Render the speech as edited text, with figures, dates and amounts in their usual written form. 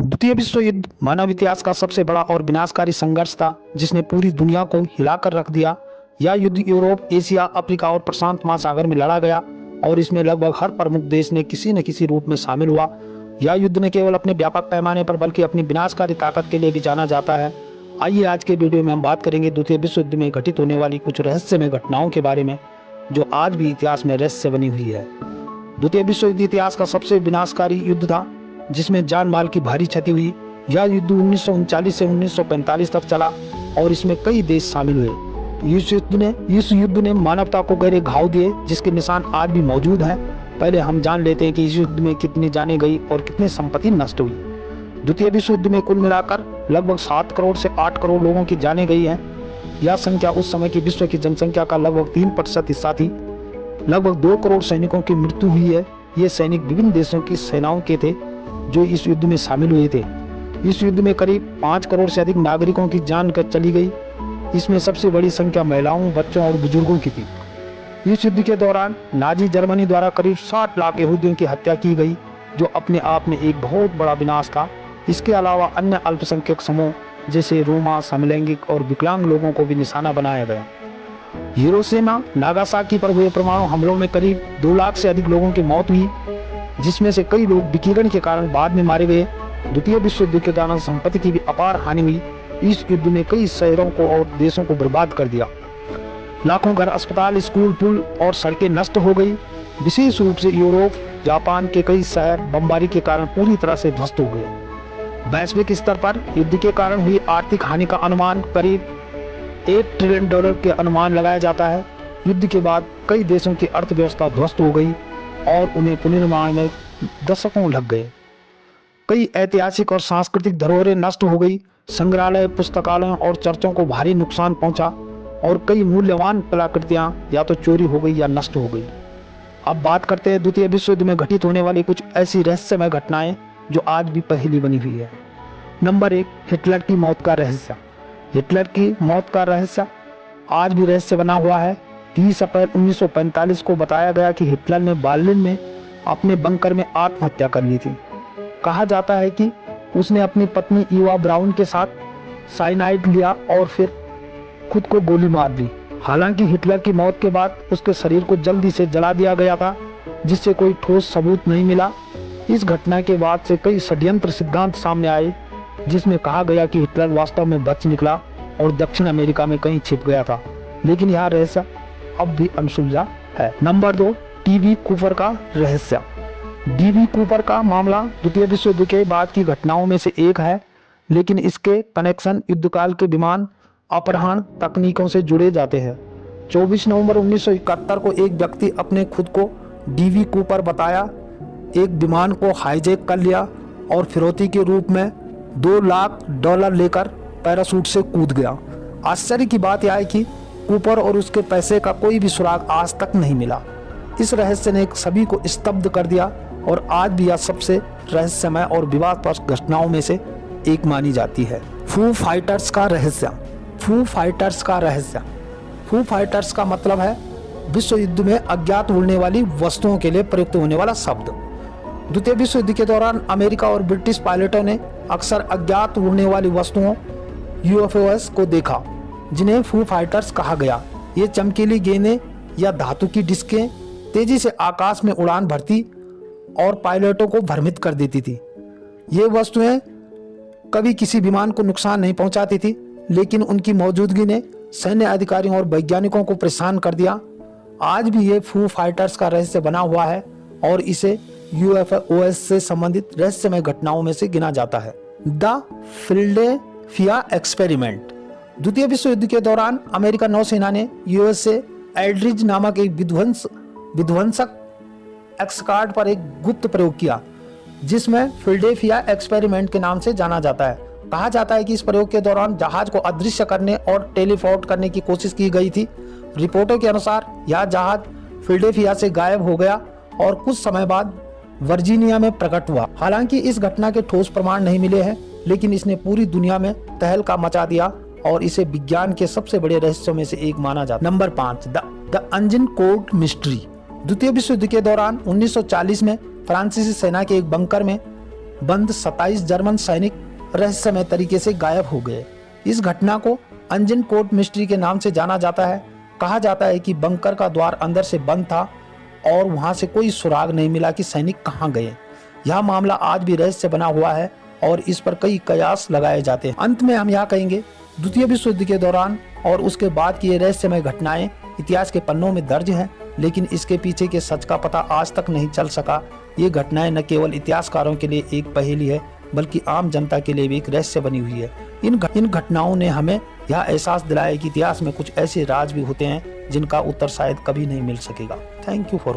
द्वितीय विश्व युद्ध मानव इतिहास का सबसे बड़ा और विनाशकारी संघर्ष था जिसने पूरी दुनिया को हिलाकर रख दिया। यह युद्ध यूरोप, एशिया, अफ्रीका और प्रशांत महासागर में लड़ा गया और इसमें लगभग हर प्रमुख देश ने किसी न किसी रूप में शामिल हुआ। यह युद्ध न केवल अपने व्यापक पैमाने पर बल्कि अपनी विनाशकारी ताकत के लिए भी जाना जाता है। आइए आज के वीडियो में हम बात करेंगे द्वितीय विश्व युद्ध में घटित होने वाली कुछ रहस्यमय घटनाओं के बारे में जो आज भी इतिहास में रहस्य बनी हुई है। द्वितीय विश्व युद्ध इतिहास का सबसे विनाशकारी युद्ध था जिसमें जान माल की भारी क्षति हुई। यह युद्ध 1939 से 1945 तक चला और इसमें कई देश शामिल हुए। इस युद्ध ने मानवता को गहरे घाव दिए जिसके निशान आज भी मौजूद हैं। पहले हम जान लेते हैं कि इस युद्ध में कितनी जानें गई और कितनी संपत्ति नष्ट हुई। द्वितीय विश्व युद्ध में कुल मिलाकर लगभग 7 करोड़ से 8 करोड़ लोगों की जानें गई हैं। यह संख्या उस समय की विश्व की जनसंख्या का लगभग 3% हिस्सा थी। लगभग 2 करोड़ सैनिकों की मृत्यु हुई है। ये सैनिक विभिन्न देशों की सेनाओं के थे जो इस युद्ध में शामिल हुए थे। इस युद्ध में करीब 5 करोड़ से अधिक नागरिकों की जान चली गई। इसमें सबसे बड़ी संख्या महिलाओं, बच्चों और बुजुर्गों की थी। इस युद्ध के दौरान नाजी जर्मनी द्वारा करीब 60 लाख यहूदियों की हत्या की गई जो अपने आप में एक बहुत बड़ा विनाश था। इसके अलावा अन्य अल्पसंख्यक समूह जैसे रोमा, समलैंगिक और विकलांग लोगों को भी निशाना बनाया गया। हिरोशिमा, नागासाकी पर हुए परमाणु हमलों में करीब 2 लाख से अधिक लोगों की मौत हुई जिसमें से कई लोग विकिरण के कारण बाद में मारे गए। द्वितीय विश्व युद्ध के दौरान संपत्ति की भी अपार हानि हुई। इस युद्ध ने कई शहरों को और देशों को बर्बाद कर दिया। लाखों घर, अस्पताल, स्कूल, पुल और सड़कें नष्ट हो गई। विशेष रूप से यूरोप, जापान के कई शहर बमबारी के कारण पूरी तरह से ध्वस्त हो गए। वैश्विक स्तर पर युद्ध के कारण हुई आर्थिक हानि का अनुमान करीब $1 ट्रिलियन के अनुमान लगाया जाता है। युद्ध के बाद कई देशों की अर्थव्यवस्था ध्वस्त हो गई और उन्हें पुनर्निर्माण में दशकों लग गए। कई ऐतिहासिक और सांस्कृतिक धरोहरें नष्ट हो गई। संग्रहालय, पुस्तकालयों और चर्चों को भारी नुकसान पहुंचा और कई मूल्यवान कलाकृतियां या तो चोरी हो गई या नष्ट हो गई। अब बात करते हैं द्वितीय विश्व युद्ध में घटित होने वाली कुछ ऐसी रहस्यमय घटनाएं जो आज भी पहेली बनी हुई है। नंबर 1, हिटलर की मौत का रहस्य। हिटलर की मौत का रहस्य आज भी रहस्य बना हुआ है। 30 अप्रैल 1945 को बताया गया कि हिटलर ने बर्लिन में अपने बंकर में आत्महत्या कर ली थी। कहा जाता है कि उसने अपनी पत्नी ईवा ब्राउन के साथ साइनाइड लिया और फिर खुद को गोली मार दी। हालांकि हिटलर की मौत के बाद उसके शरीर को जल्दी से जला दिया गया था जिससे कोई ठोस सबूत नहीं मिला। इस घटना के बाद से कई षड्यंत्र सिद्धांत सामने आए जिसमें कहा गया कि हिटलर वास्तव में बच निकला और दक्षिण अमेरिका में कहीं छिप गया था, लेकिन यह रहस्य अब भी अनसुलझा है। नंबर 2, टीवी कूपर का रहस्य। डीवी कूपर का मामला द्वितीय विश्व युद्ध के बाद की घटनाओं में से एक है, लेकिन इसके कनेक्शन युद्धकाल के विमान अपहरण तकनीकों से जुड़े जाते हैं। 24 नवंबर 1971 को एक व्यक्ति अपने खुद को डीवी कूपर बताया एक विमान को हाईजैक कर लिया और फिरौती के रूप में $2 लाख लेकर पैराशूट से कूद गया। आश्चर्य की बात यह है कि कूपर और उसके पैसे का कोई भी सुराग आज तक नहीं मिला। इस रहस्य ने सभी को स्तब्ध कर दिया और आज भी यह सबसे रहस्यमय और विवादास्पद घटनाओं में से एक मानी जाती है। फू फाइटर्स का रहस्य। फू फाइटर्स का रहस्य। फू फाइटर्स का मतलब है विश्व युद्ध में अज्ञात उड़ने वाली वस्तुओं के लिए प्रयुक्त होने वाला शब्द। द्वितीय विश्व युद्ध के दौरान अमेरिका और ब्रिटिश पायलटों ने अक्सर अज्ञात उड़ने वाली वस्तुओं UFOs को देखा जिन्हें फू फाइटर्स कहा गया। ये चमकीली गेंदें या धातु की डिस्कें तेजी से आकाश में उड़ान भरती और पायलटों को भ्रमित कर देती थी। ये वस्तुएं कभी किसी विमान को नुकसान नहीं पहुंचाती थी, लेकिन उनकी मौजूदगी ने सैन्य अधिकारियों और वैज्ञानिकों को परेशान कर दिया। आज भी ये फू फाइटर्स का रहस्य बना हुआ है और इसे UFOs से संबंधित रहस्यमय घटनाओं में से गिना जाता है। The Philadelphia experiment. द्वितीय विश्व युद्ध के दौरान अमेरिकन नौसेना ने USA एल्ड्रिज नामक एक विध्वंसक एक्सकार्ड पर एक गुप्त प्रयोग किया जिसमें फिलाडेल्फिया एक्सपेरिमेंट के नाम से जाना जाता है। कहा जाता है कि इस प्रयोग के दौरान जहाज को अदृश्य करने और टेलीपोर्ट करने की कोशिश की गई थी। रिपोर्टों के अनुसार यह जहाज फिलाडेल्फिया से गायब हो गया और कुछ समय बाद वर्जीनिया में प्रकट हुआ। हालांकि इस घटना के ठोस प्रमाण नहीं मिले हैं, लेकिन इसने पूरी दुनिया में तहलका मचा दिया और इसे विज्ञान के सबसे बड़े रहस्यों में से एक माना जाता है। Number 5, the Anjan code mystery. द्वितीय विश्व युद्ध के दौरान 1940 में फ्रांसीसी सेना के एक बंकर में बंद 27 जर्मन सैनिक रहस्यमय तरीके से गायब हो गए। इस घटना को अंजन कोट मिस्ट्री के नाम से जाना जाता है। कहा जाता है कि बंकर का द्वार अंदर से बंद था और वहां से कोई सुराग नहीं मिला कि सैनिक कहां गए। यह मामला आज भी रहस्य बना हुआ है और इस पर कई कयास लगाए जाते हैं। अंत में हम यह कहेंगे, द्वितीय विश्व युद्ध के दौरान और उसके बाद की ये रहस्यमय घटनाएं इतिहास के पन्नों में दर्ज हैं, लेकिन इसके पीछे के सच का पता आज तक नहीं चल सका। ये घटनाएं न केवल इतिहासकारों के लिए एक पहेली है, बल्कि आम जनता के लिए भी एक रहस्य बनी हुई है। इन घटनाओं ने हमें यह एहसास दिलाया कि इतिहास में कुछ ऐसे राज भी होते हैं जिनका उत्तर शायद कभी नहीं मिल सकेगा। Thank you for watching.